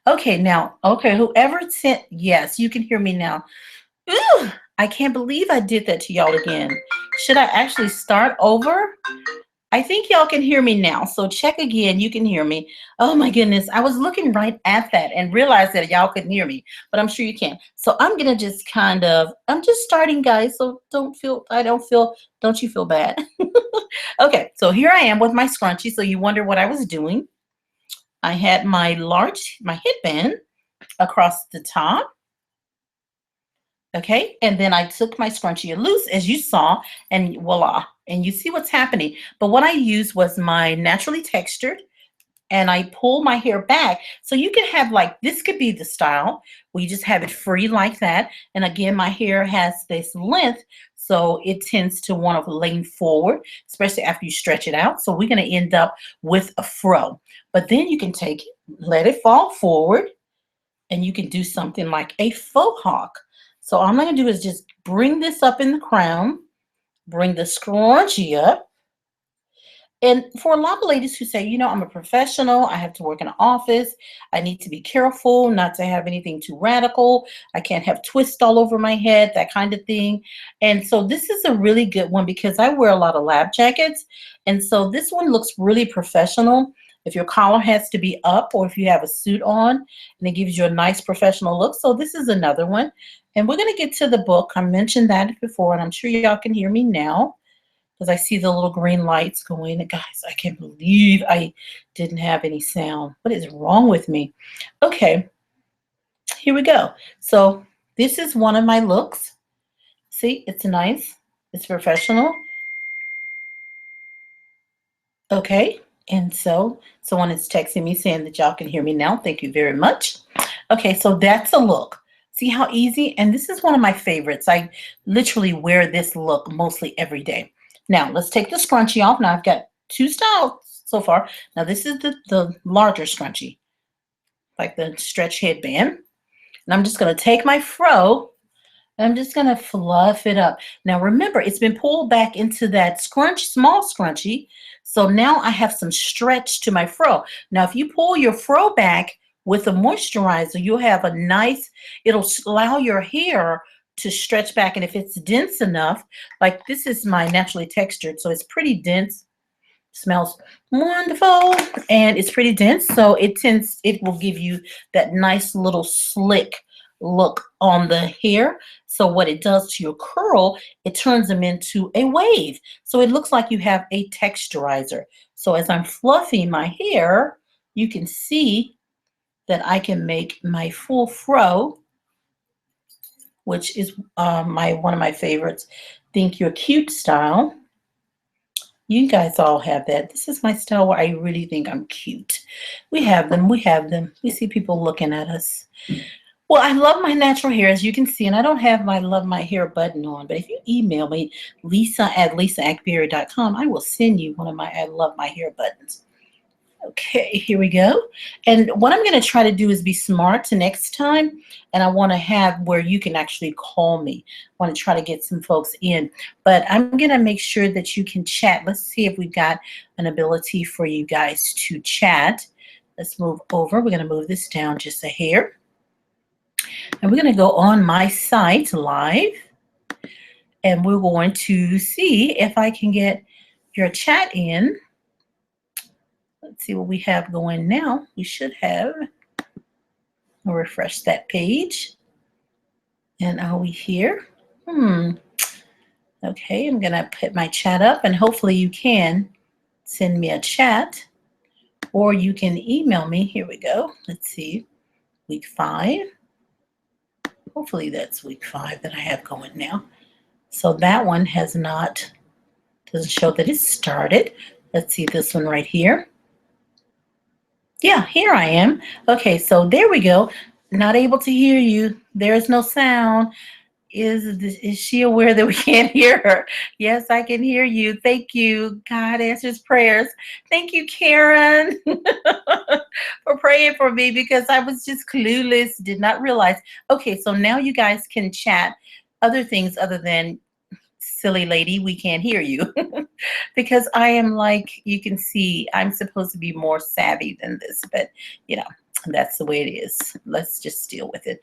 Okay, now, okay, whoever sent, yes, you can hear me now. Ooh, I can't believe I did that to y'all again. Should I actually start over? I think y'all can hear me now. So check again. You can hear me. Oh my goodness. I was looking right at that and realized that y'all couldn't hear me, but I'm sure you can. So I'm going to just I'm just starting, guys. So don't you feel bad? Okay. So here I am with my scrunchie. So you wonder what I was doing. I had my headband across the top. Okay, and then I took my scrunchie loose, as you saw, and voila. And you see what's happening. But what I used was my naturally textured, and I pull my hair back. So you can have like, this could be the style where you just have it free like that. And again, my hair has this length, so it tends to want to lean forward, especially after you stretch it out. So we're going to end up with a fro. But then you can take it, let it fall forward, and you can do something like a faux hawk. So all I'm going to do is just bring this up in the crown, bring the scrunchie up. And for a lot of ladies who say, I'm a professional, I have to work in an office, I need to be careful not to have anything too radical, I can't have twists all over my head, that kind of thing. And so this is a really good one because I wear a lot of lab jackets. And so this one looks really professional. If your collar has to be up or if you have a suit on, and it gives you a nice professional look. So this is another one. And we're going to get to the book. I mentioned that before, and I'm sure y'all can hear me now because I see the little green lights going. And guys, I can't believe I didn't have any sound. What is wrong with me? Okay, here we go. So this is one of my looks. See, it's nice. It's professional. Okay, and so someone is texting me saying that y'all can hear me now. Thank you very much. Okay, so that's a look. See how easy? And this is one of my favorites. I literally wear this look mostly every day. Now, let's take the scrunchie off. Now, I've got two styles so far. Now, this is the larger scrunchie, like the stretch headband. And I'm just going to take my fro and I'm just going to fluff it up. Now, remember, it's been pulled back into that small scrunchie. So now I have some stretch to my fro. Now, if you pull your fro back with a moisturizer, you'll have a nice, it'll allow your hair to stretch back. And if it's dense enough, like this is my naturally textured, so it's pretty dense, smells wonderful, and it's pretty dense. So it will give you that nice little slick look on the hair. So what it does to your curl, it turns them into a wave. So it looks like you have a texturizer. So as I'm fluffing my hair, you can see that I can make my full fro, which is one of my favorites. Think You're Cute style. You guys all have that. This is my style where I really think I'm cute. We have them. We have them. We see people looking at us. Well, I love my natural hair, as you can see, and I don't have my love my hair button on, but if you email me, lisa@lisaackberry.com, I will send you one of my I love my hair buttons. Okay, here we go. And what I'm going to try to do is be smart to next time. And I want to have where you can actually call me. I want to try to get some folks in. But I'm going to make sure that you can chat. Let's see if we've got an ability for you guys to chat. Let's move over. We're going to move this down just a hair. And we're going to go on my site live. And we're going to see if I can get your chat in. Let's see what we have going now. We should have. I'll refresh that page. And are we here? Okay, I'm going to put my chat up, and hopefully you can send me a chat, or you can email me. Here we go. Let's see. Week 5. Hopefully that's week 5 that I have going now. So that one doesn't show that it started. Let's see this one right here. Yeah, here I am. Okay, so there we go. Not able to hear you. There is no sound. Is she aware that we can't hear her? Yes, I can hear you. Thank you. God answers prayers. Thank you, Karen, for praying for me because I was just clueless, did not realize. Okay, so now you guys can chat other things other than silly lady, we can't hear you. Because I am like, you can see, I'm supposed to be more savvy than this, but That's the way it is. Let's just deal with it.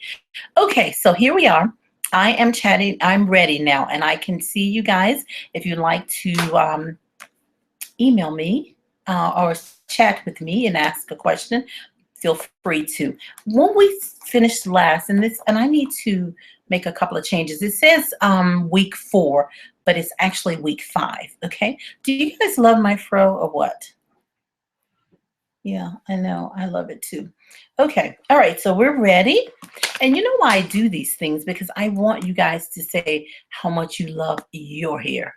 Okay, so here we are. I am chatting. I'm ready now, and I can see you guys. If you'd like to email me or chat with me and ask a question, feel free to. When we finished last, and I need to make a couple of changes. It says week 4, but it's actually week 5. Okay. Do you guys love my fro or what? Yeah, I know. I love it too. Okay. All right. So we're ready. And you know why I do these things? Because I want you guys to say how much you love your hair.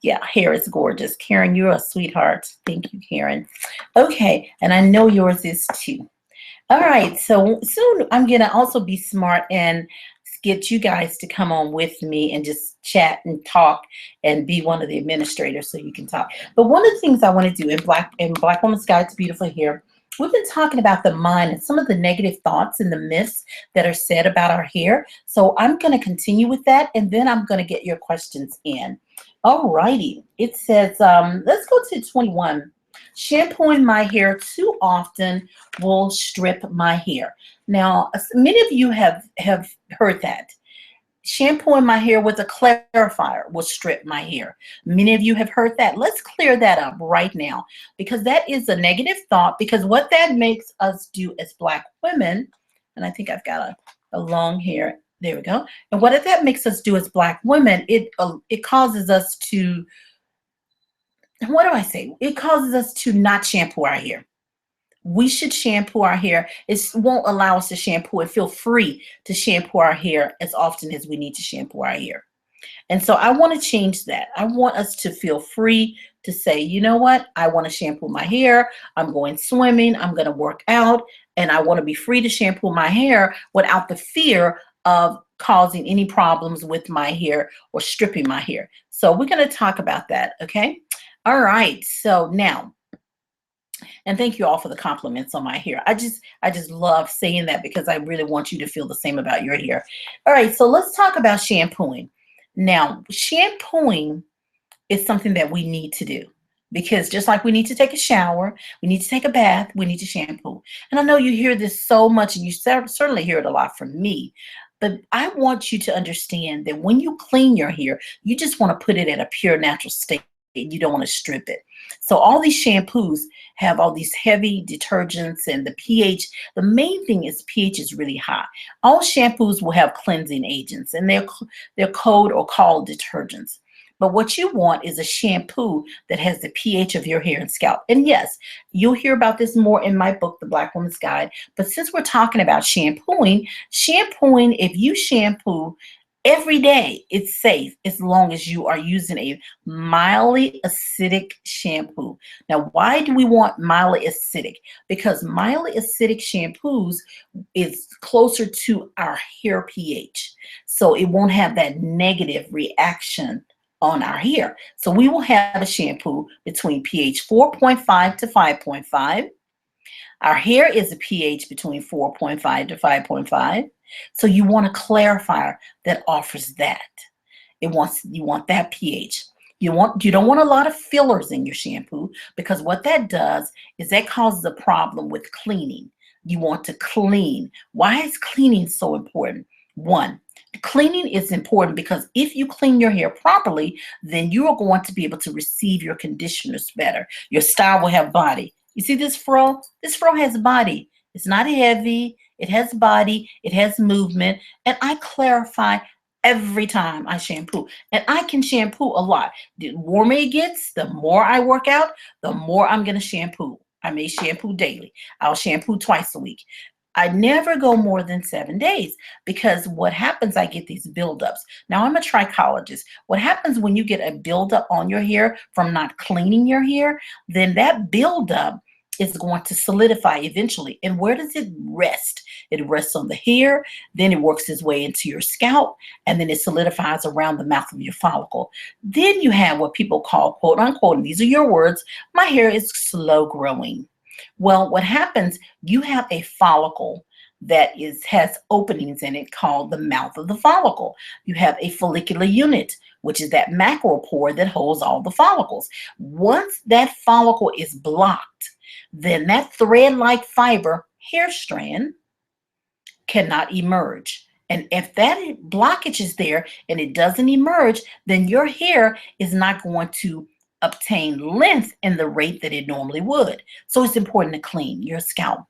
Yeah, hair is gorgeous. Karen, you're a sweetheart. Thank you, Karen. Okay. And I know yours is too. All right. So soon I'm going to also be smart and get you guys to come on with me and just chat and talk and be one of the administrators so you can talk. But one of the things I want to do in Black Woman's Guide to Beautiful Hair, we've been talking about the mind and some of the negative thoughts and the myths that are said about our hair. So I'm going to continue with that, and then I'm going to get your questions in. All righty. It says, let's go to 21. Shampooing my hair too often will strip my hair. Now, many of you have heard that. Shampooing my hair with a clarifier will strip my hair. Many of you have heard that. Let's clear that up right now, because that is a negative thought, because what that makes us do as Black women, and I think I've got a long hair. There we go. And what that makes us do as Black women, it causes us to, what do I say? It causes us to not shampoo our hair. We should shampoo our hair. It won't allow us to shampoo and feel free to shampoo our hair as often as we need to shampoo our hair. And so I want to change that. I want us to feel free to say, you know what? I want to shampoo my hair. I'm going swimming. I'm going to work out. And I want to be free to shampoo my hair without the fear of causing any problems with my hair or stripping my hair. So we're going to talk about that. Okay. All right. So now, and thank you all for the compliments on my hair. I just love saying that, because I really want you to feel the same about your hair. All right, so let's talk about shampooing. Now, shampooing is something that we need to do, because just like we need to take a shower, we need to take a bath, we need to shampoo. And I know you hear this so much, and you certainly hear it a lot from me. But I want you to understand that when you clean your hair, you just want to put it at a pure natural state. You don't want to strip it. So all these shampoos have all these heavy detergents, and the pH. The main thing is pH is really high. All shampoos will have cleansing agents, and they're code or called detergents. But what you want is a shampoo that has the pH of your hair and scalp. And yes, you'll hear about this more in my book, The Black Woman's Guide. But since we're talking about shampooing, if you shampoo every day, it's safe as long as you are using a mildly acidic shampoo. Now, why do we want mildly acidic? Because mildly acidic shampoos is closer to our hair pH. So it won't have that negative reaction on our hair. So we will have a shampoo between pH 4.5 to 5.5. Our hair is a pH between 4.5 to 5.5. So you want a clarifier that offers that. You want that pH. You don't want a lot of fillers in your shampoo, because what that does is that causes a problem with cleaning. You want to clean. Why is cleaning so important? One, cleaning is important because if you clean your hair properly, then you are going to be able to receive your conditioners better. Your style will have body. You see this fro? This fro has body. It's not heavy. It has body. It has movement. And I clarify every time I shampoo. And I can shampoo a lot. The warmer it gets, the more I work out, the more I'm going to shampoo. I may shampoo daily. I'll shampoo twice a week. I never go more than 7 days, because what happens, I get these buildups. Now, I'm a trichologist. What happens when you get a buildup on your hair from not cleaning your hair, then that buildup is going to solidify eventually. And where does it rest? It rests on the hair, then it works its way into your scalp, and then it solidifies around the mouth of your follicle. Then you have what people call, quote unquote, and these are your words, my hair is slow growing. Well, what happens, you have a follicle that has openings in it called the mouth of the follicle. You have a follicular unit, which is that macropore that holds all the follicles. Once that follicle is blocked, then that thread-like fiber hair strand cannot emerge. And if that blockage is there and it doesn't emerge, then your hair is not going to obtain length in the rate that it normally would. So it's important to clean your scalp.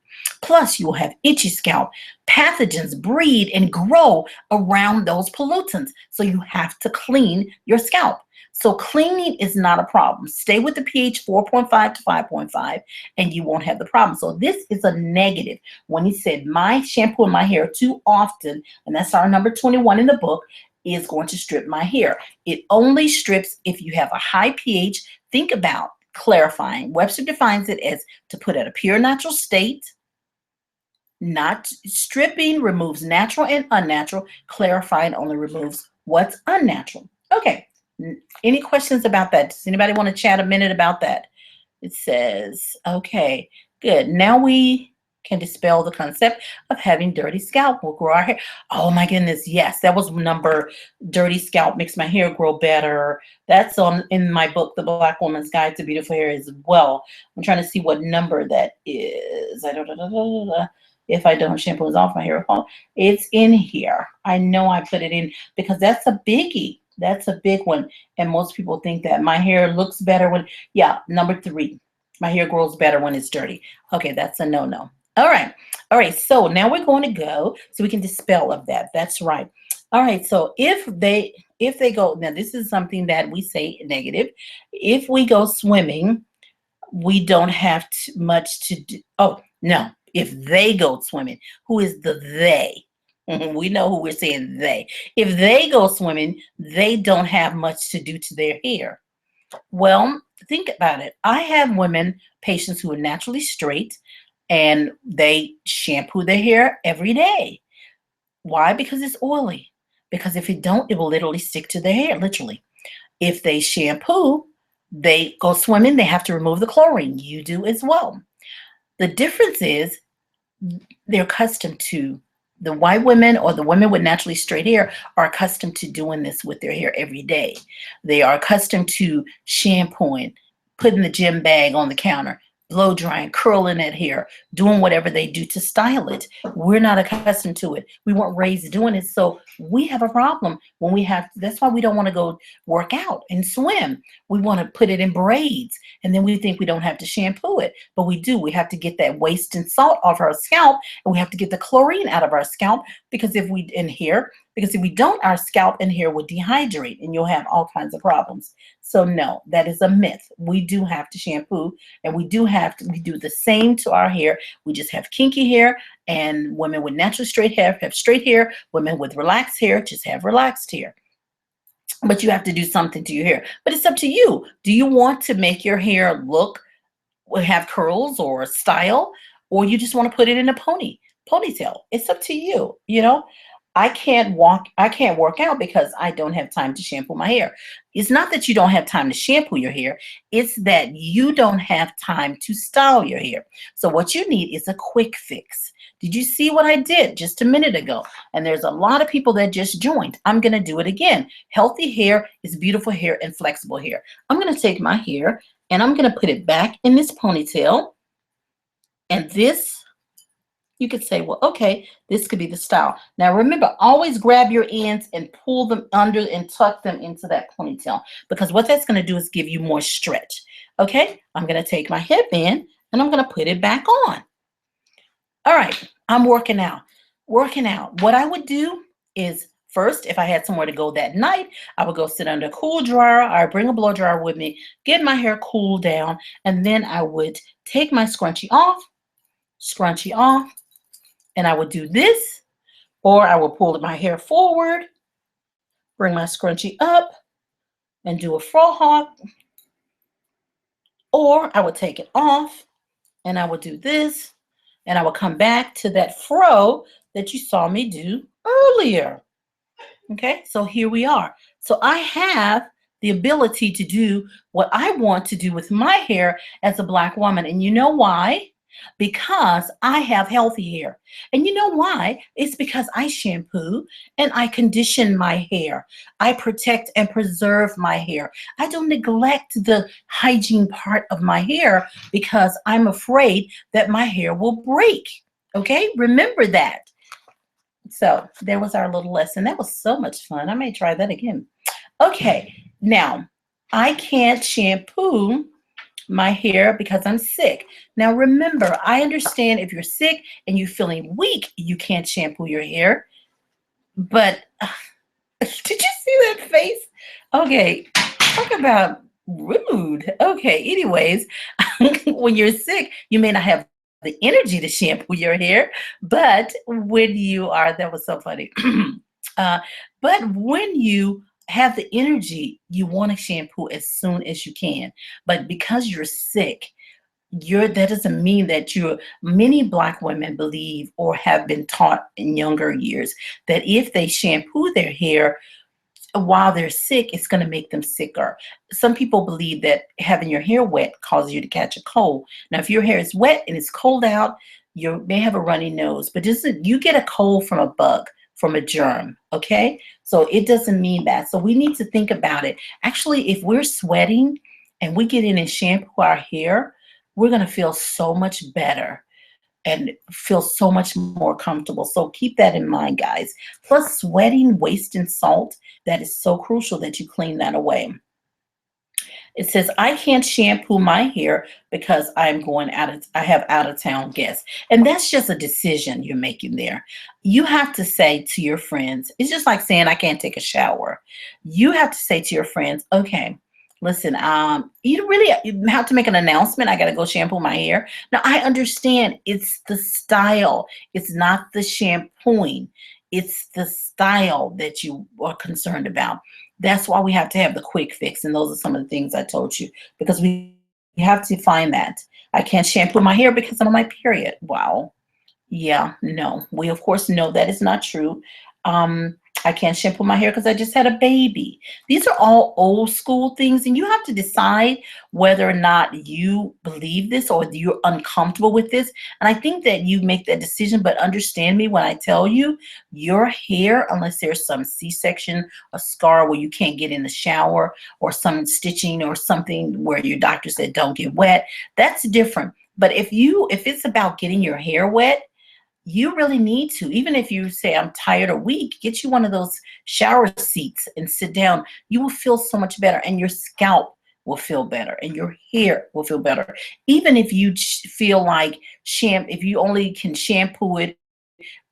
Plus, you will have itchy scalp. Pathogens breed and grow around those pollutants. So you have to clean your scalp. So cleaning is not a problem. Stay with the pH 4.5 to 5.5 and you won't have the problem. So this is a negative. When he said my shampoo in my hair too often, and that's our number 21 in the book, is going to strip my hair. It only strips if you have a high pH. Think about clarifying. Webster defines it as to put at a pure natural state. Not stripping removes natural and unnatural. Clarifying only removes what's unnatural. Okay. Any questions about that? Does anybody want to chat a minute about that? It says, okay, good. Now we can dispel the concept of having dirty scalp. We'll grow our hair. Oh my goodness, yes, that was number dirty scalp makes my hair grow better. That's on in my book, The Black Woman's Guide to Beautiful Hair as well. I'm trying to see what number that is. If I don't shampoo is off my hair. It's in here. I know I put it in because that's a biggie. That's a big one. And most people think that my hair looks better when, yeah, number 3, my hair grows better when it's dirty. Okay, that's a no-no. All right. All right. So now we're going to go so we can dispel of that. That's right. All right. So if they go, now this is something that we say negative. If we go swimming, we don't have much to do. Oh, no. If they go swimming, who is the they? We know who we're saying they. If they go swimming, they don't have much to do to their hair. Well, think about it. I have women, patients who are naturally straight, and they shampoo their hair every day. Why? Because it's oily. Because if it don't, it will literally stick to their hair, literally. If they shampoo, they go swimming, they have to remove the chlorine. You do as well. The difference is they're accustomed to, the white women or the women with naturally straight hair are accustomed to doing this with their hair every day. They are accustomed to shampooing, putting the gym bag on the counter, blow drying, curling that hair, doing whatever they do to style it. We're not accustomed to it. We weren't raised doing it. So we have a problem when we have, that's why we don't want to go work out and swim. We want to put it in braids and then we think we don't have to shampoo it, but we do. We have to get that waste and salt off our scalp and we have to get the chlorine out of our scalp because if we don't, our scalp and hair will dehydrate and you'll have all kinds of problems. So no, that is a myth. We do have to shampoo and we do the same to our hair. We just have kinky hair and women with naturally straight hair have straight hair. Women with relaxed hair just have relaxed hair. But you have to do something to your hair. But it's up to you. Do you want to make your hair have curls or style, or you just want to put it in a ponytail? It's up to you, you know? I can't work out because I don't have time to shampoo my hair. It's not that you don't have time to shampoo your hair. It's that you don't have time to style your hair. So what you need is a quick fix. Did you see what I did just a minute ago? And there's a lot of people that just joined. I'm going to do it again. Healthy hair is beautiful hair and flexible hair. I'm going to take my hair and I'm going to put it back in this ponytail. And this, you could say, well, okay, this could be the style. Now, remember, always grab your ends and pull them under and tuck them into that ponytail because what that's going to do is give you more stretch. Okay, I'm going to take my headband and I'm going to put it back on. All right, I'm working out. What I would do is first, if I had somewhere to go that night, I would go sit under a cool dryer. I would bring a blow dryer with me, get my hair cooled down, and then I would take my scrunchie off, and I would do this, or I would pull my hair forward, bring my scrunchie up, and do a frohawk, or I would take it off, and I would do this, and I would come back to that fro that you saw me do earlier. Okay, so here we are. So I have the ability to do what I want to do with my hair as a Black woman, and you know why? Because I have healthy hair. And you know why? It's because I shampoo and I condition my hair. I protect and preserve my hair. I don't neglect the hygiene part of my hair because I'm afraid that my hair will break. Okay, remember that. So there was our little lesson. That was so much fun. I may try that again. Okay, now I can't shampoo my hair because I'm sick. Now remember, I understand if you're sick and you're feeling weak, you can't shampoo your hair. But did you see that face? Okay, talk about rude. Okay, anyways, when you're sick, you may not have the energy to shampoo your hair, but when you are, that was so funny. uh, but when you have the energy, you want to shampoo as soon as you can. But because you're sick, that doesn't mean that you're many black women believe or have been taught in younger years that if they shampoo their hair while they're sick, it's going to make them sicker. Some people believe that having your hair wet causes you to catch a cold. Now, if your hair is wet and it's cold out, you may have a runny nose, but you get a cold from a bug, from a germ, okay? So it doesn't mean that. So we need to think about it. Actually, if we're sweating and we get in and shampoo our hair, we're going to feel so much better and feel so much more comfortable. So keep that in mind, guys. Plus, sweating, wasting salt, that is so crucial that you clean that away. It says, I can't shampoo my hair because I have out of town guests. And that's just a decision you're making there. You have to say to your friends, it's just like saying, I can't take a shower. You have to say to your friends, okay, listen, you have to make an announcement. I got to go shampoo my hair. Now, I understand it's the style, it's not the shampooing, it's the style that you are concerned about. That's why we have to have the quick fix. And those are some of the things I told you because we have to find that. I can't shampoo my hair because I'm on my period. Wow. Yeah, no. We of course know that is not true. Um, I can't shampoo my hair because I just had a baby. These are all old school things, and you have to decide whether or not you believe this or you're uncomfortable with this. And I think that you make that decision, but understand me when I tell you your hair, unless there's some C-section, a scar where you can't get in the shower, or some stitching or something where your doctor said don't get wet, that's different. But if it's about getting your hair wet, you really need to, even if you say I'm tired or weak, get you one of those shower seats and sit down. You will feel so much better, and your scalp will feel better, and your hair will feel better. Even if you feel like if you only can shampoo it,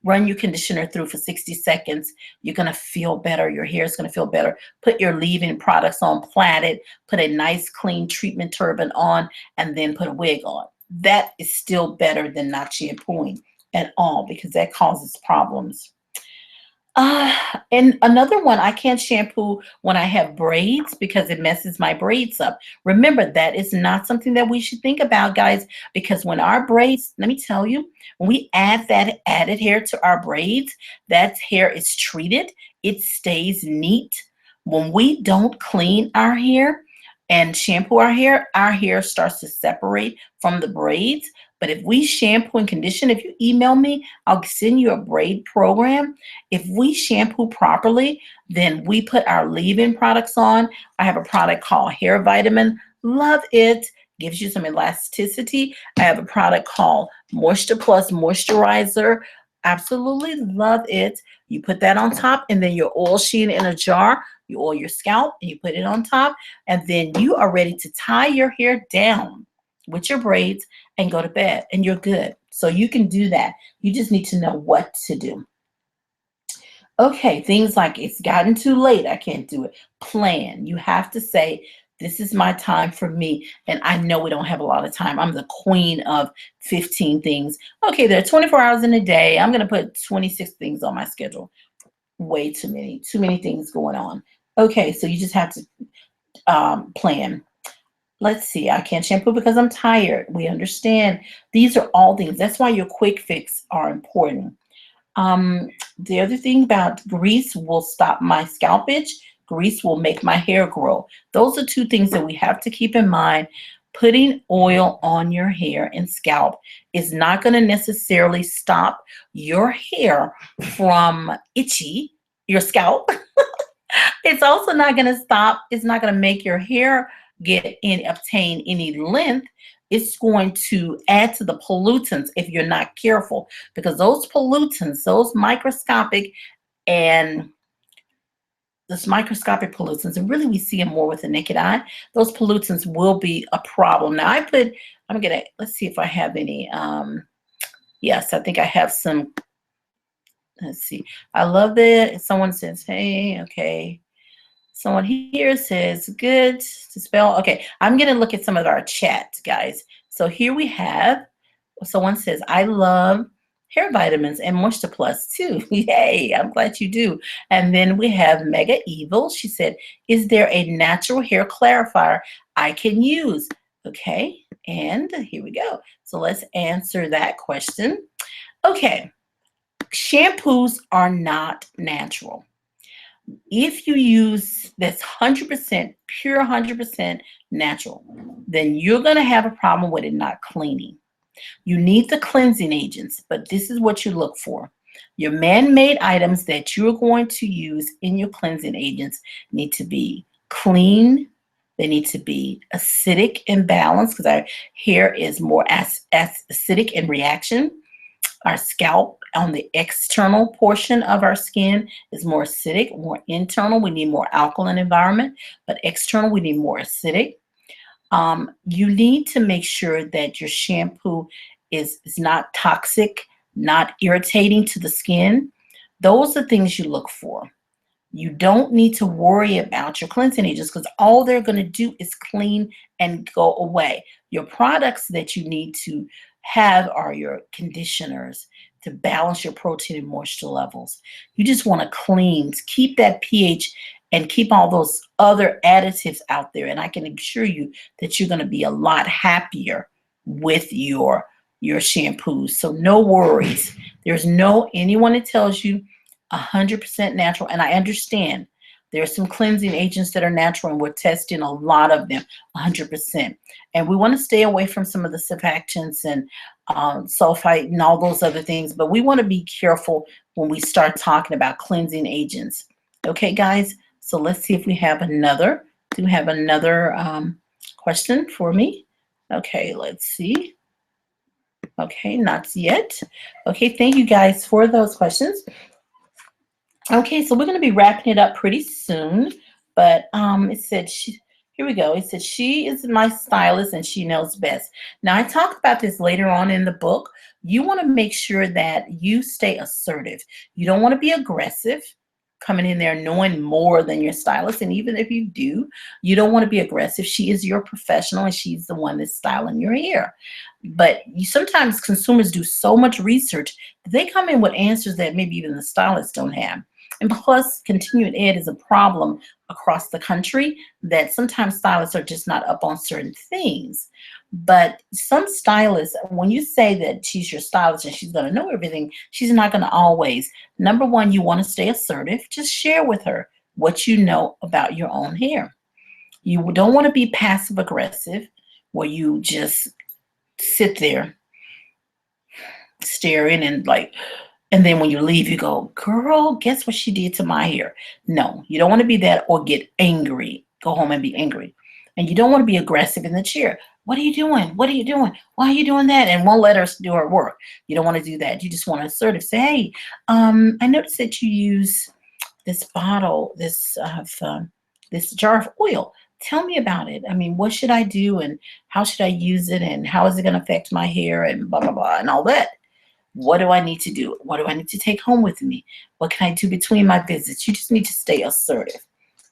run your conditioner through for 60 seconds, you're going to feel better. Your hair is going to feel better. Put your leave-in products on, plait it, put a nice clean treatment turban on, and then put a wig on. That is still better than not shampooing at all because that causes problems. And another one, I can't shampoo when I have braids because it messes my braids up. Remember, that is not something that we should think about, guys, because when our braids, let me tell you, when we add that added hair to our braids, that hair is treated, it stays neat. When we don't clean our hair and shampoo our hair starts to separate from the braids. But if we shampoo and condition, if you email me, I'll send you a braid program. If we shampoo properly, then we put our leave-in products on. I have a product called Hair Vitamin. Love it. Gives you some elasticity. I have a product called Moisture Plus Moisturizer. Absolutely love it. You put that on top, and then your oil sheen in a jar. You oil your scalp, and you put it on top, and then you are ready to tie your hair down with your braids and go to bed, and you're good. So you can do that. You just need to know what to do. Okay, things like it's gotten too late, I can't do it. Plan. You have to say, this is my time for me. And I know we don't have a lot of time. I'm the queen of 15 things. Okay, there are 24 hours in a day. I'm going to put 26 things on my schedule. Way too many things going on. Okay, so you just have to plan. Let's see, I can't shampoo because I'm tired. We understand. These are all things. That's why your quick fix are important. The other thing about grease will stop my scalp itch. Grease will make my hair grow. Those are two things that we have to keep in mind. Putting oil on your hair and scalp is not going to necessarily stop your hair from your scalp. It's also not going to stop, it's not going to make your hair obtain any length it's going to add to the pollutants if you're not careful, because those pollutants, those microscopic and those microscopic pollutants, and really we see them more with the naked eye, those pollutants will be a problem. Now I'm gonna, let's see if I have any, yes, I think I have some, let's see. I love that. Someone says, hey, okay. Someone here says, good to spell. Okay, I'm going to look at some of our chat, guys. So here we have, someone says, I love hair vitamins and Moisture Plus too. Yay, I'm glad you do. And then we have Mega Evil. She said, is there a natural hair clarifier I can use? Okay, and here we go. So let's answer that question. Okay, shampoos are not natural. If you use that's 100% pure, 100% natural, then you're going to have a problem with it not cleaning. You need the cleansing agents, but this is what you look for. Your man-made items that you're going to use in your cleansing agents need to be clean. They need to be acidic and balanced, because our hair is more acidic in reaction. Our scalp on the external portion of our skin is more acidic. More internal, we need more alkaline environment, but external, we need more acidic. You need to make sure that your shampoo is not toxic, not irritating to the skin. Those are things you look for. You don't need to worry about your cleansing agents, because all they're going to do is clean and go away. Your products that you need to have are your conditioners to balance your protein and moisture levels. You just want to clean, keep that pH, and keep all those other additives out there. And I can assure you that you're going to be a lot happier with your shampoos. So no worries. There's no anyone that tells you 100% natural. And I understand there's some cleansing agents that are natural, and we're testing a lot of them 100%. And we want to stay away from some of the surfactants and sulfite and all those other things. But we want to be careful when we start talking about cleansing agents. Okay, guys? So let's see if we have another. Do we have another question for me? Okay, let's see. Okay, not yet. Okay, thank you guys for those questions. Okay, so we're going to be wrapping it up pretty soon, but it said here we go. It said she is my stylist and she knows best. Now I talk about this later on in the book. You want to make sure that you stay assertive. You don't want to be aggressive, coming in there knowing more than your stylist. And even if you do, you don't want to be aggressive. She is your professional and she's the one that's styling your hair. But sometimes consumers do so much research that they come in with answers that maybe even the stylists don't have. And plus, continuing ed is a problem across the country, that sometimes stylists are just not up on certain things. But some stylists, when you say that she's your stylist and she's going to know everything, she's not going to always. Number one, you want to stay assertive. Just share with her what you know about your own hair. You don't want to be passive aggressive, where you just sit there staring and then when you leave, you go, girl, guess what she did to my hair? No, you don't want to be that, or get angry, go home and be angry. And you don't want to be aggressive in the chair. What are you doing? What are you doing? Why are you doing that? And won't let her do her work. You don't want to do that. You just want to assertive say, hey, I noticed that you use this bottle, this jar of oil. Tell me about it. I mean, what should I do, and how should I use it, and how is it going to affect my hair, and blah, blah, blah, and all that. What do I need to do? What do I need to take home with me? What can I do between my visits? You just need to stay assertive.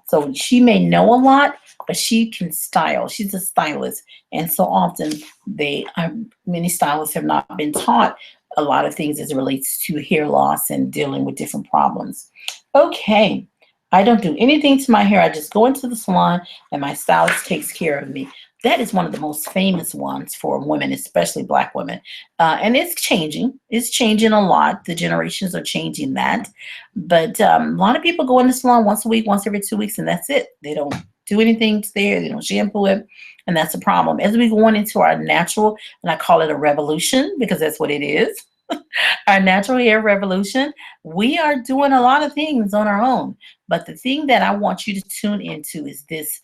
So she may know a lot, but she can style. She's a stylist. And so often many stylists have not been taught a lot of things as it relates to hair loss and dealing with different problems. Okay. I don't do anything to my hair. I just go into the salon and my stylist takes care of me. That is one of the most famous ones for women, especially Black women. And it's changing. It's changing a lot. The generations are changing that. But a lot of people go in the salon once a week, once every 2 weeks, and that's it. They don't do anything to their hair. They don't shampoo it. And that's a problem. As we go on into our natural, and I call it a revolution because that's what it is, our natural hair revolution, we are doing a lot of things on our own. But the thing that I want you to tune into is this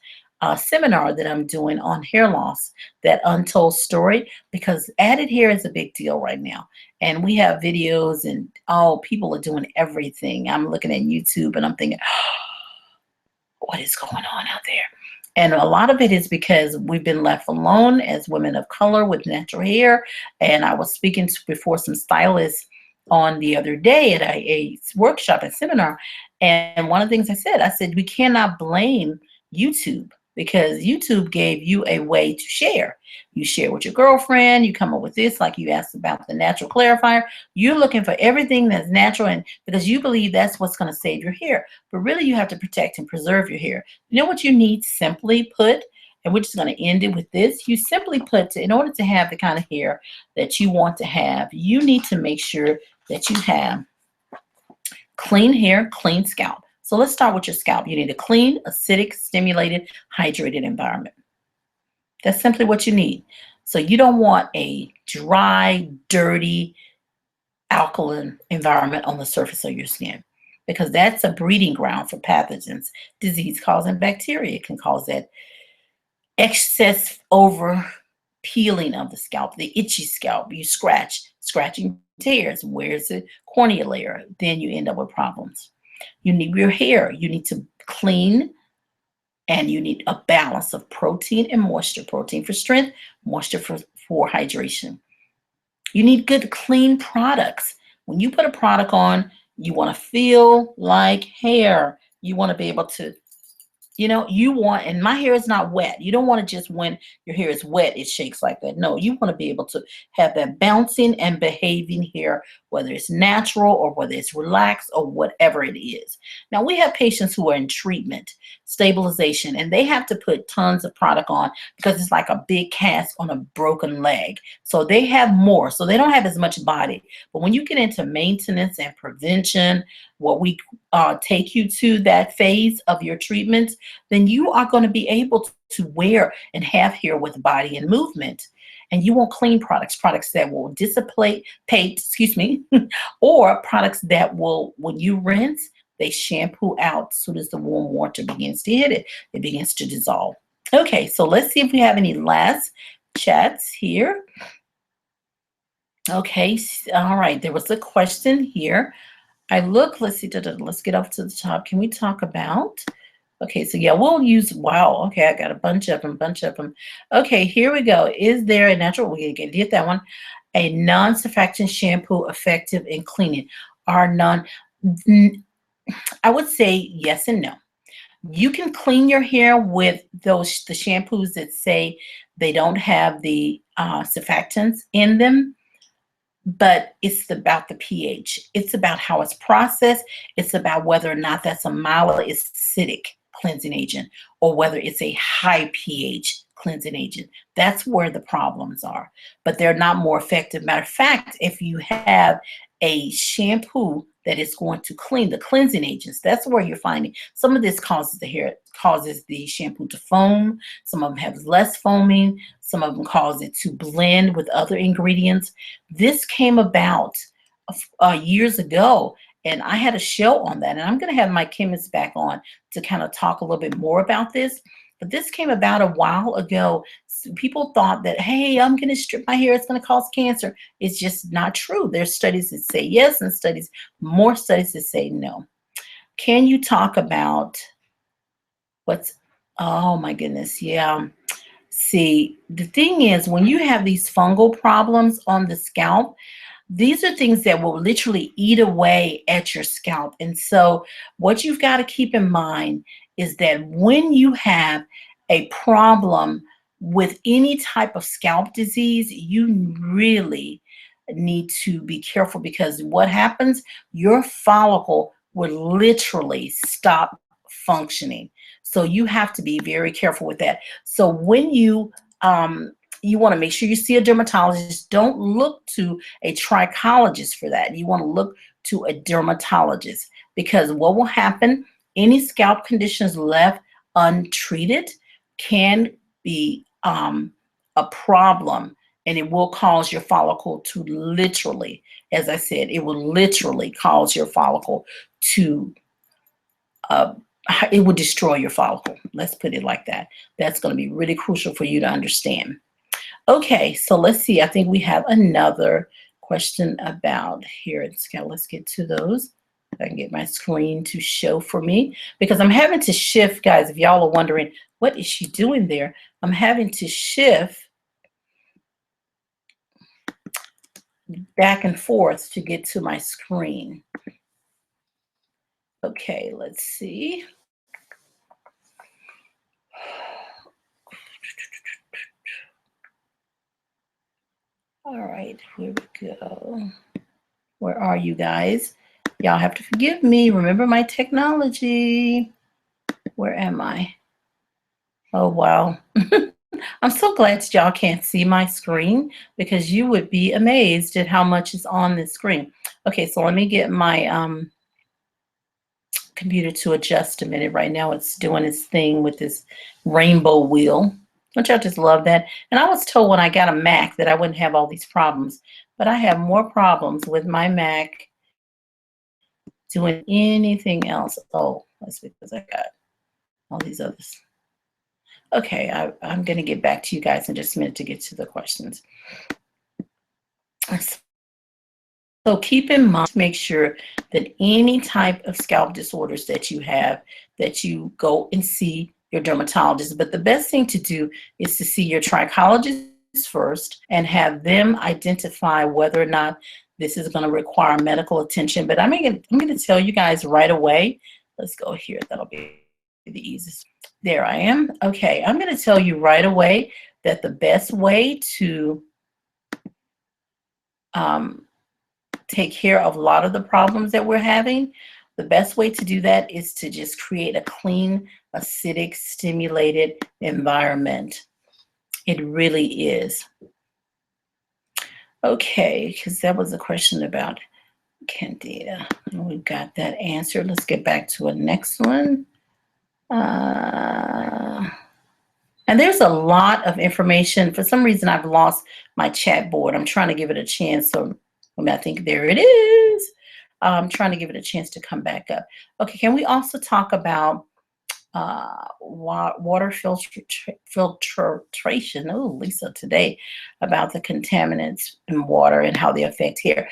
seminar that I'm doing on hair loss, that untold story, because added hair is a big deal right now. And we have videos and people are doing everything. I'm looking at YouTube and I'm thinking, what is going on out there? And a lot of it is because we've been left alone as women of color with natural hair. And I was speaking to before some stylists on the other day at a workshop, a seminar. And one of the things I said, we cannot blame YouTube because YouTube gave you a way to share. You share with your girlfriend, you come up with this, like you asked about the natural clarifier. You're looking for everything that's natural, and because you believe that's what's going to save your hair. But really, you have to protect and preserve your hair. You know what you need, simply put, and we're just going to end it with this. You simply put, in order to have the kind of hair that you want to have, you need to make sure that you have clean hair, clean scalp. So let's start with your scalp. You need a clean, acidic, stimulated, hydrated environment. That's simply what you need. So you don't want a dry, dirty, alkaline environment on the surface of your skin, because that's a breeding ground for pathogens, disease-causing bacteria. It can cause that excess over peeling of the scalp, the itchy scalp. You scratching tears. Where's the cornea layer? Then you end up with problems. You need your hair. You need to clean, and you need a balance of protein and moisture. Protein for strength, moisture for hydration. You need good, clean products. When you put a product on, you want to feel like hair. You want to be able to, and my hair is not wet. You don't want to just, when your hair is wet, it shakes like that. No, you want to be able to have that bouncing and behaving hair, whether it's natural or whether it's relaxed or whatever it is. Now, we have patients who are in treatment, stabilization, and they have to put tons of product on because it's like a big cast on a broken leg. So they have more, so they don't have as much body. But when you get into maintenance and prevention, what we take you to that phase of your treatment, then you are going to be able to wear and have hair with body and movement. And you want clean products that will dissipate, or products that will, when you rinse, they shampoo out as soon as the warm water begins to hit it. It begins to dissolve. Okay, so let's see if we have any last chats here. Okay, all right, there was a question here. Let's see, let's get up to the top. Can we talk about, okay, so yeah, we'll use, wow, okay, I got a bunch of them. Okay, here we go. Is there a natural, we can get that one, a non-surfactant shampoo effective in cleaning? I would say yes and no. You can clean your hair with the shampoos that say they don't have the surfactants in them, but it's about the pH. It's about how it's processed. It's about whether or not that's a mild acidic cleansing agent or whether it's a high pH cleansing agent. That's where the problems are, but they're not more effective. Matter of fact, if you have a shampoo that is going to clean the cleansing agents, that's where you're finding some of this causes the shampoo to foam. Some of them have less foaming. Some of them cause it to blend with other ingredients. This came about years ago, and I had a show on that, and I'm going to have my chemist back on to kind of talk a little bit more about this. But this came about a while ago. So people thought that, hey, I'm going to strip my hair, it's going to cause cancer. It's just not true. There's studies that say yes, and more studies that say no. Can you talk about oh my goodness, yeah. See, the thing is, when you have these fungal problems on the scalp, these are things that will literally eat away at your scalp. And so what you've got to keep in mind is that when you have a problem with any type of scalp disease, you really need to be careful, because what happens, your follicle will literally stop functioning. So you have to be very careful with that. So when you want to make sure you see a dermatologist. Don't look to a trichologist for that. You want to look to a dermatologist, because what will happen, any scalp conditions left untreated can be a problem, and it will cause your follicle to literally, as I said, it will literally cause your follicle to it would destroy your follicle. Let's put it like that. That's going to be really crucial for you to understand. Okay, so let's see. I think we have another question about hair and scalp. Let's get to those. If I can get my screen to show for me, because I'm having to shift, guys. If y'all are wondering, what is she doing there? I'm having to shift back and forth to get to my screen. Okay, let's see. All right, here we go. Where are you guys? Y'all have to forgive me. Remember my technology. Where am I? Oh, wow. I'm so glad y'all can't see my screen, because you would be amazed at how much is on this screen. Okay, so let me get my computer to adjust a minute. Right now it's doing its thing with this rainbow wheel. Don't y'all just love that? And I was told when I got a Mac that I wouldn't have all these problems, but I have more problems with my Mac doing anything else. Oh, that's because I got all these others. Okay, I'm going to get back to you guys in just a minute to get to the questions. So keep in mind, make sure that any type of scalp disorders that you have, that you go and see your dermatologist. But the best thing to do is to see your trichologist first and have them identify whether or not this is going to require medical attention. But I'm going to tell you guys right away. Let's go here. That'll be the easiest. There I am. Okay, I'm going to tell you right away that the best way to take care of a lot of the problems that we're having, the best way to do that is to just create a clean, acidic, stimulated environment. It really is. Okay, because that was a question about Candida. We got that answered. Let's get back to a next one. And there's a lot of information. For some reason, I've lost my chat board. I'm trying to give it a chance. So I think there it is. I'm trying to give it a chance to come back up. Okay, can we also talk about water filtration? Oh, Lisa, today, about the contaminants in water and how they affect hair.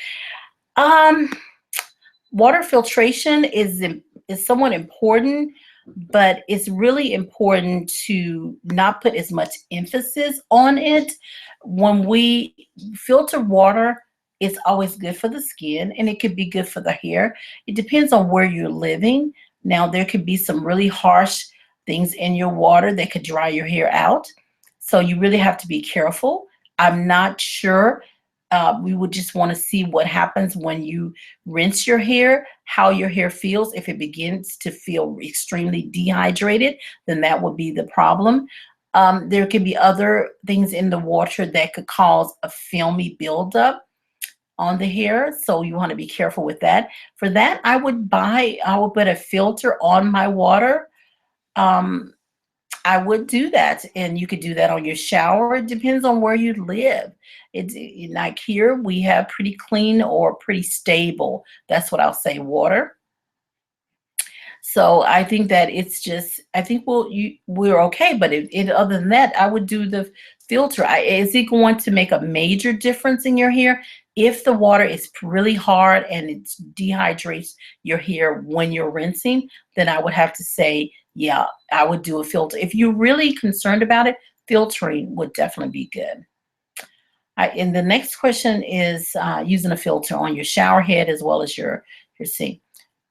Water filtration is somewhat important, but it's really important to not put as much emphasis on it. When we filter water, it's always good for the skin, and it could be good for the hair. It depends on where you're living. Now, there could be some really harsh things in your water that could dry your hair out. So you really have to be careful. I'm not sure. We would just want to see what happens when you rinse your hair, how your hair feels. If it begins to feel extremely dehydrated, then that would be the problem. There could be other things in the water that could cause a filmy buildup on the hair, so you want to be careful with that. For that, I would put a filter on my water. I would do that, and you could do that on your shower. It depends on where you live. It's like here we have pretty clean or pretty stable, that's what I'll say, water. So I think that it's just, I think we're okay. But other than that, I would do the filter. Is it going to make a major difference in your hair? If the water is really hard and it dehydrates your hair when you're rinsing, then I would have to say, yeah, I would do a filter. If you're really concerned about it, filtering would definitely be good. And the next question is using a filter on your shower head as well as your sink.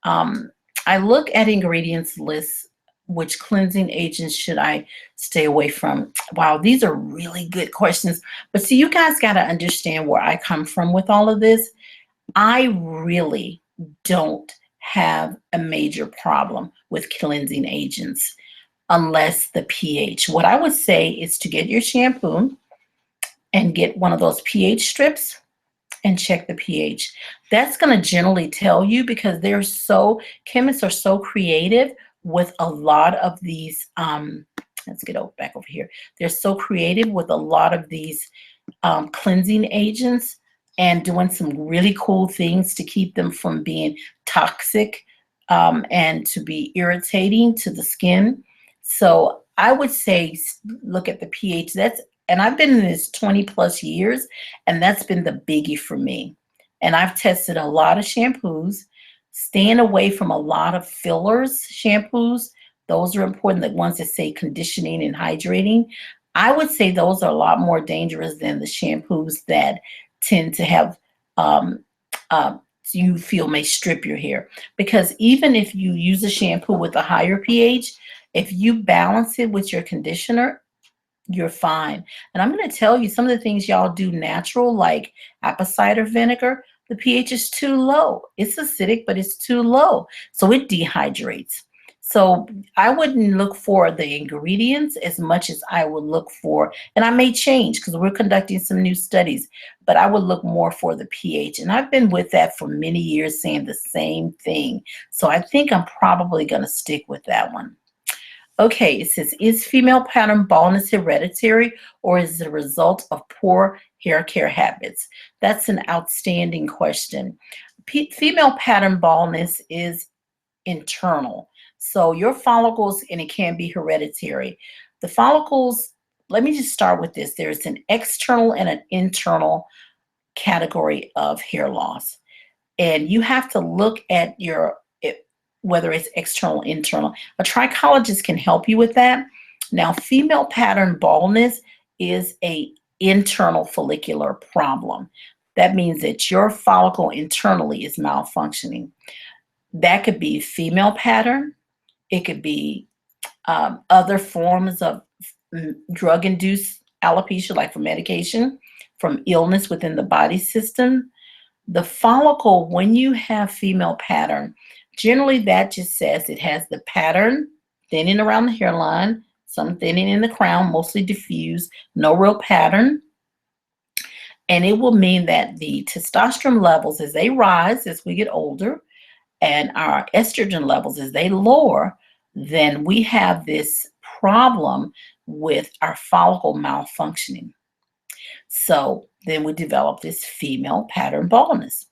I look at ingredients lists. Which cleansing agents should I stay away from? Wow, these are really good questions. But see, you guys got to understand where I come from with all of this. I really don't have a major problem with cleansing agents unless the pH. What I would say is to get your shampoo and get one of those pH strips and check the pH. That's going to generally tell you, because chemists are so creative with a lot of these, let's get back over here. They're so creative with a lot of these cleansing agents and doing some really cool things to keep them from being toxic and to be irritating to the skin. So I would say look at the pH. And I've been in this 20 plus years, and that's been the biggie for me. And I've tested a lot of shampoos, staying away from a lot of fillers shampoos. Those are important, the ones that say conditioning and hydrating. I would say those are a lot more dangerous than the shampoos that tend to have um, uh, you feel may strip your hair. Because even if you use a shampoo with a higher pH, if you balance it with your conditioner, you're fine. And I'm going to tell you some of the things y'all do natural, like apple cider vinegar. The pH is too low. It's acidic, but it's too low. So it dehydrates. So I wouldn't look for the ingredients as much as I would look for, and I may change because we're conducting some new studies, but I would look more for the pH. And I've been with that for many years saying the same thing. So I think I'm probably going to stick with that one. Okay, it says, is female pattern baldness hereditary or is it a result of poor hair care habits? That's an outstanding question. Female pattern baldness is internal. So your follicles, and it can be hereditary. The follicles, let me just start with this. There's an external and an internal category of hair loss. And you have to look at whether it's external, internal. A trichologist can help you with that. Now, female pattern baldness is a internal follicular problem. That means that your follicle internally is malfunctioning. That could be female pattern. It could be other forms of drug-induced alopecia, like from medication, from illness within the body system. The follicle, when you have female pattern, generally that just says it has the pattern, thinning around the hairline, some thinning in the crown, mostly diffuse, no real pattern. And it will mean that the testosterone levels, as they rise as we get older, and our estrogen levels as they lower, then we have this problem with our follicle malfunctioning. So then we develop this female pattern baldness.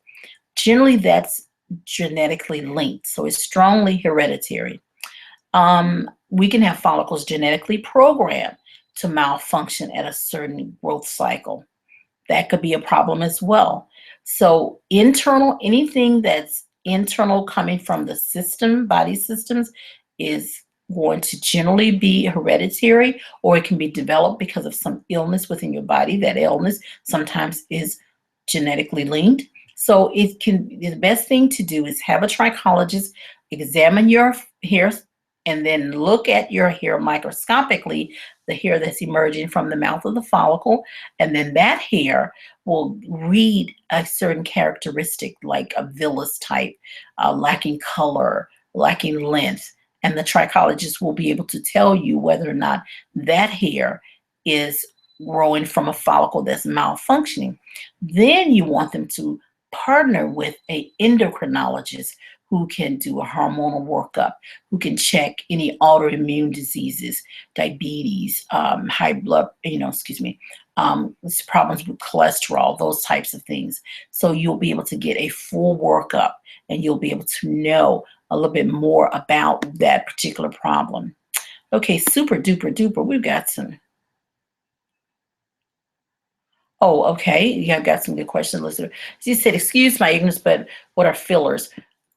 Generally, that's genetically linked, so it's strongly hereditary. We can have follicles genetically programmed to malfunction at a certain growth cycle. That could be a problem as well. So internal, anything that's internal coming from the system, body systems, is going to generally be hereditary, or it can be developed because of some illness within your body. That illness sometimes is genetically linked. So the best thing to do is have a trichologist examine your hair and then look at your hair microscopically, the hair that's emerging from the mouth of the follicle. And then that hair will read a certain characteristic, like a villus type, lacking color, lacking length. And the trichologist will be able to tell you whether or not that hair is growing from a follicle that's malfunctioning. Then you want them to partner with an endocrinologist who can do a hormonal workup, who can check any autoimmune diseases, diabetes, high blood, problems with cholesterol, those types of things. So you'll be able to get a full workup and you'll be able to know a little bit more about that particular problem. Okay, super duper duper. We've got some. Oh, okay. Yeah, I've got some good questions, listener. She said, excuse my ignorance, but what are fillers?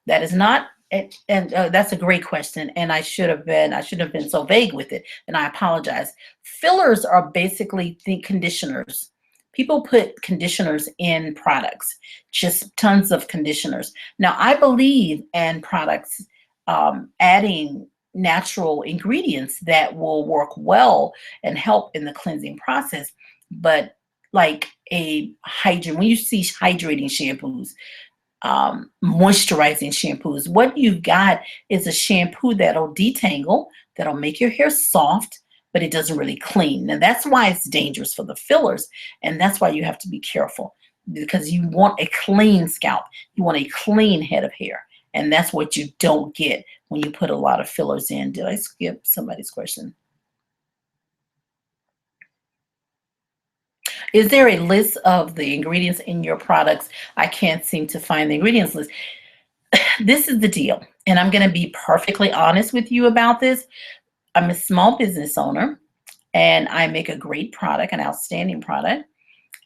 That is not, and that's a great question. And I shouldn't have been so vague with it. And I apologize. Fillers are basically the conditioners. People put conditioners in products, just tons of conditioners. Now, I believe in products adding natural ingredients that will work well and help in the cleansing process. But like when you see hydrating shampoos, moisturizing shampoos, what you've got is a shampoo that'll detangle, that'll make your hair soft, but it doesn't really clean. Now that's why it's dangerous for the fillers, and that's why you have to be careful, because you want a clean scalp, you want a clean head of hair, and that's what you don't get when you put a lot of fillers in. Did I skip somebody's question? Is there a list of the ingredients in your products? I can't seem to find the ingredients list. This is the deal. And I'm going to be perfectly honest with you about this. I'm a small business owner and I make a great product, an outstanding product.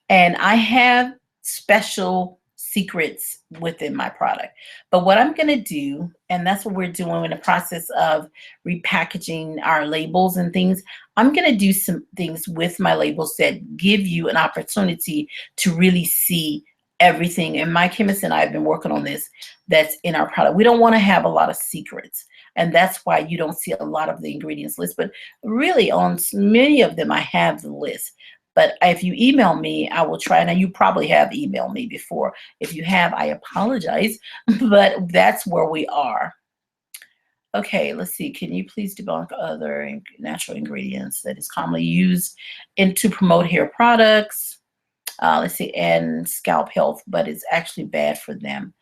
And I have special secrets within my product. But what I'm going to do, and that's what we're doing in the process of repackaging our labels and things, I'm going to do some things with my labels that give you an opportunity to really see everything. And my chemist and I have been working on this that's in our product. We don't want to have a lot of secrets. And that's why you don't see a lot of the ingredients list. But really, on many of them, I have the list. But if you email me, I will try. Now, you probably have emailed me before. If you have, I apologize, but that's where we are. Okay, let's see. Can you please debunk other natural ingredients that is commonly used to promote hair products? Let's see, and scalp health, but it's actually bad for them.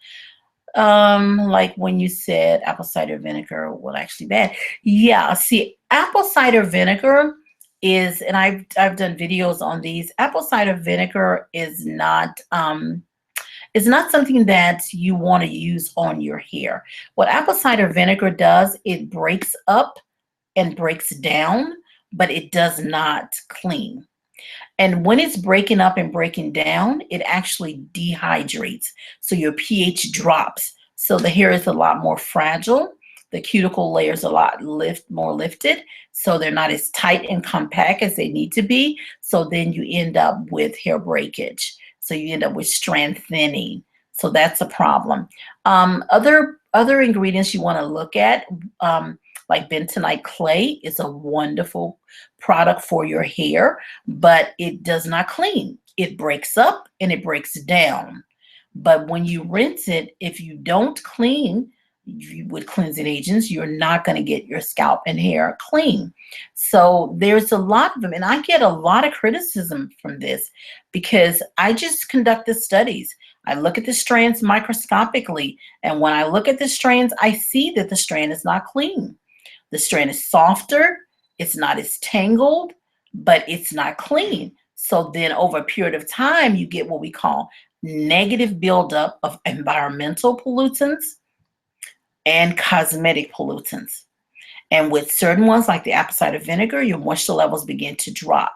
Like when you said apple cider vinegar, well, actually bad. Yeah, see, apple cider vinegar is, and I've done videos on these. Apple cider vinegar is not something that you want to use on your hair. What apple cider vinegar does, it breaks up and breaks down, but it does not clean. And when it's breaking up and breaking down, it actually dehydrates. So your pH drops. So the hair is a lot more fragile. The cuticle layer is a lot more lifted. So they're not as tight and compact as they need to be. So then you end up with hair breakage. So you end up with strand thinning. So that's a problem. Other ingredients you want to look at, like bentonite clay is a wonderful product for your hair, but it does not clean. It breaks up and it breaks down. But when you rinse it, if you don't clean with cleansing agents, you're not going to get your scalp and hair clean. So there's a lot of them. And I get a lot of criticism from this because I just conduct the studies. I look at the strands microscopically. And when I look at the strands, I see that the strand is not clean. The strand is softer. It's not as tangled, but it's not clean. So then over a period of time, you get what we call negative buildup of environmental pollutants and cosmetic pollutants. And with certain ones like the apple cider vinegar, your moisture levels begin to drop.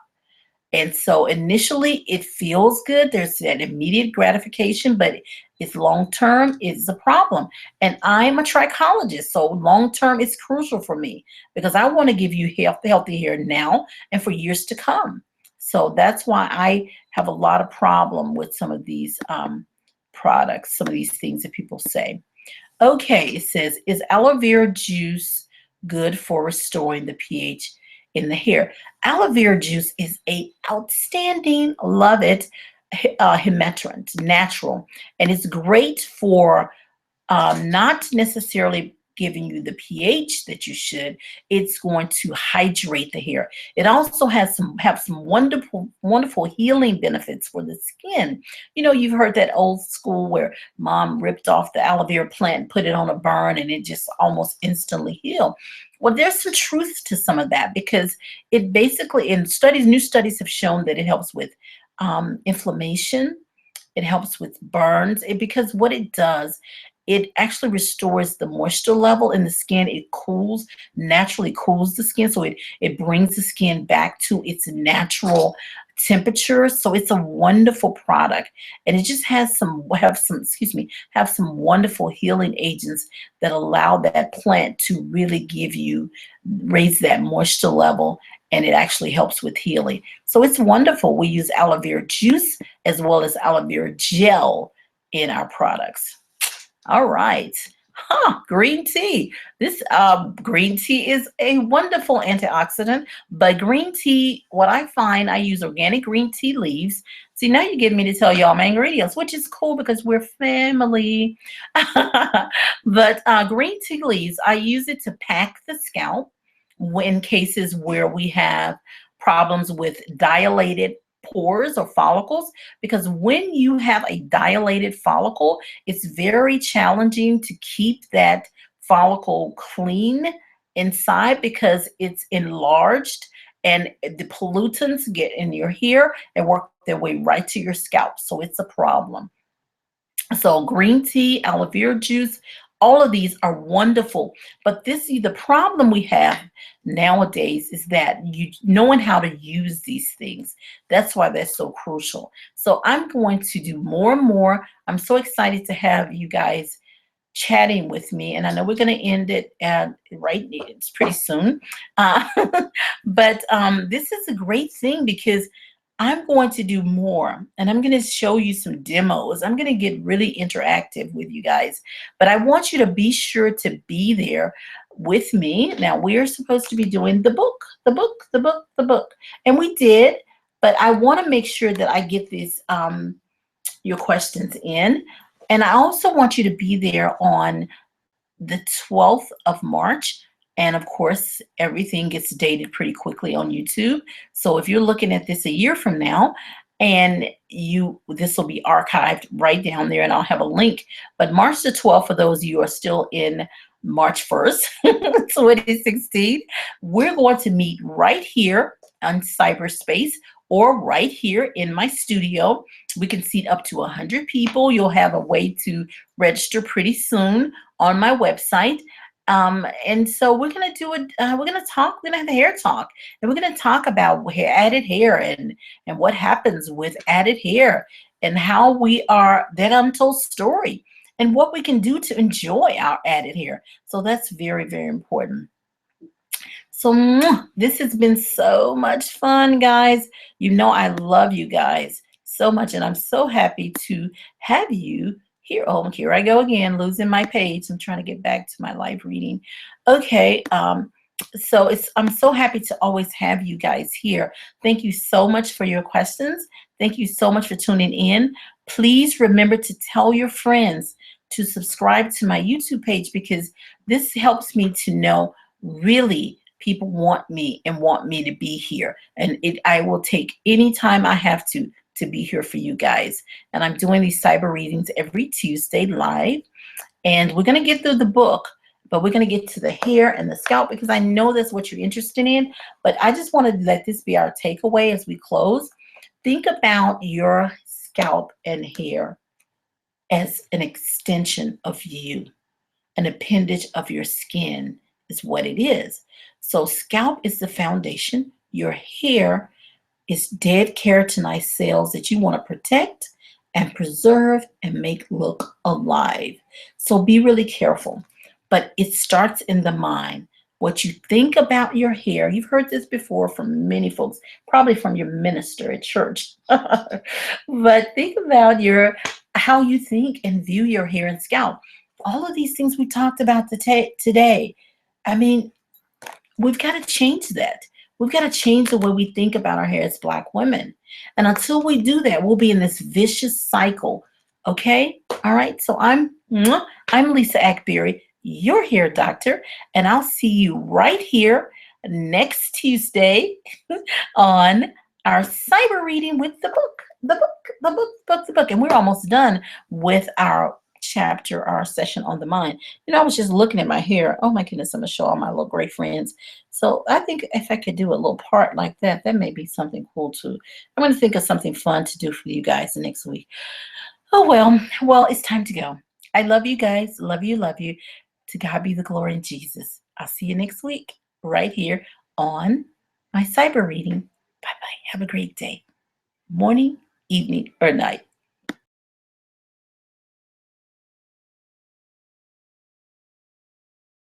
And so initially it feels good. There's that immediate gratification, but it's long-term is a problem. And I'm a trichologist, so long-term is crucial for me because I want to give you healthy hair now and for years to come. So that's why I have a lot of problem with some of these products, some of these things that people say. Okay, it says, is aloe vera juice good for restoring the pH in the hair? Aloe vera juice is a outstanding, love it, humectant, natural, and it's great for not necessarily giving you the pH that you should. It's going to hydrate the hair. It also has some wonderful healing benefits for the skin. You know, you've heard that old school where mom ripped off the aloe vera plant and put it on a burn and it just almost instantly healed. Well, there's some truth to some of that because it basically, in studies, new studies have shown that it helps with inflammation. It helps with burns. Because what it does, it actually restores the moisture level in the skin. It naturally cools the skin. So it brings the skin back to its natural temperature. So it's a wonderful product. And it just have some wonderful healing agents that allow that plant to really raise that moisture level. And it actually helps with healing. So it's wonderful. We use aloe vera juice as well as aloe vera gel in our products. All right. Green tea. This green tea is a wonderful antioxidant, but green tea, what I find, I use organic green tea leaves. See, now you get me to tell y'all my ingredients, which is cool because we're family. But green tea leaves, I use it to pack the scalp in cases where we have problems with dilated pores or follicles, because when you have a dilated follicle, it's very challenging to keep that follicle clean inside because it's enlarged and the pollutants get in your hair and work their way right to your scalp. So it's a problem. So green tea, aloe vera juice, All of these are wonderful, but the problem we have nowadays is that you knowing how to use these things. That's why they're so crucial. So I'm going to do more and more. I'm so excited to have you guys chatting with me, and I know we're going to end it at right. It's pretty soon, uh, but this is a great thing because I'm going to do more, and I'm going to show you some demos. I'm going to get really interactive with you guys, but I want you to be sure to be there with me. Now we are supposed to be doing the book, and we did, but I want to make sure that I get these your questions in. And I also want you to be there on the 12th of March. And of course, everything gets dated pretty quickly on YouTube. So if you're looking at this a year from now, and this will be archived right down there, and I'll have a link. But March the 12th, for those of you who are still in March 1st, 2016, we're going to meet right here on cyberspace or right here in my studio. We can seat up to 100 people. You'll have a way to register pretty soon on my website. And so we're going to do it. We're going to talk. We're going to have a hair talk, and we're going to talk about added hair and what happens with added hair and how we are that untold story and what we can do to enjoy our added hair. So that's very, very important. So this has been so much fun, guys. You know I love you guys so much, and I'm so happy to have you here. Oh, here I go again, losing my page. I'm trying to get back to my live reading. Okay, so I'm so happy to always have you guys here. Thank you so much for your questions. Thank you so much for tuning in. Please remember to tell your friends to subscribe to my YouTube page, because this helps me to know really people want me and want me to be here. And I will take any time I have to be here for you guys. And I'm doing these cyber readings every Tuesday live. And we're going to get through the book, but we're going to get to the hair and the scalp, because I know that's what you're interested in. But I just want to let this be our takeaway as we close. Think about your scalp and hair as an extension of you. An appendage of your skin is what it is. So scalp is the foundation. Your hair is dead keratinized cells that you want to protect and preserve and make look alive. So be really careful. But it starts in the mind. What you think about your hair, you've heard this before from many folks, probably from your minister at church. But think about how you think and view your hair and scalp. All of these things we talked about today. I mean, we've got to change that. We've got to change the way we think about our hair as Black women. And until we do that, we'll be in this vicious cycle. Okay? All right. So I'm Lisa Ackberry, your hair doctor, and I'll see you right here next Tuesday on our cyber reading with the book. And we're almost done with our chapter, our session on the mind. I was just looking at my hair. Oh my goodness, I'm gonna show all my little great friends. So I think if I could do a little part like that, that may be something cool too. I'm gonna think of something fun to do for you guys next week. Oh well, it's time to go. I love you guys. Love you, love you. To God be the glory in Jesus. I'll see you next week right here on my cyber reading. Bye-bye. Have a great day. Morning, evening, or night.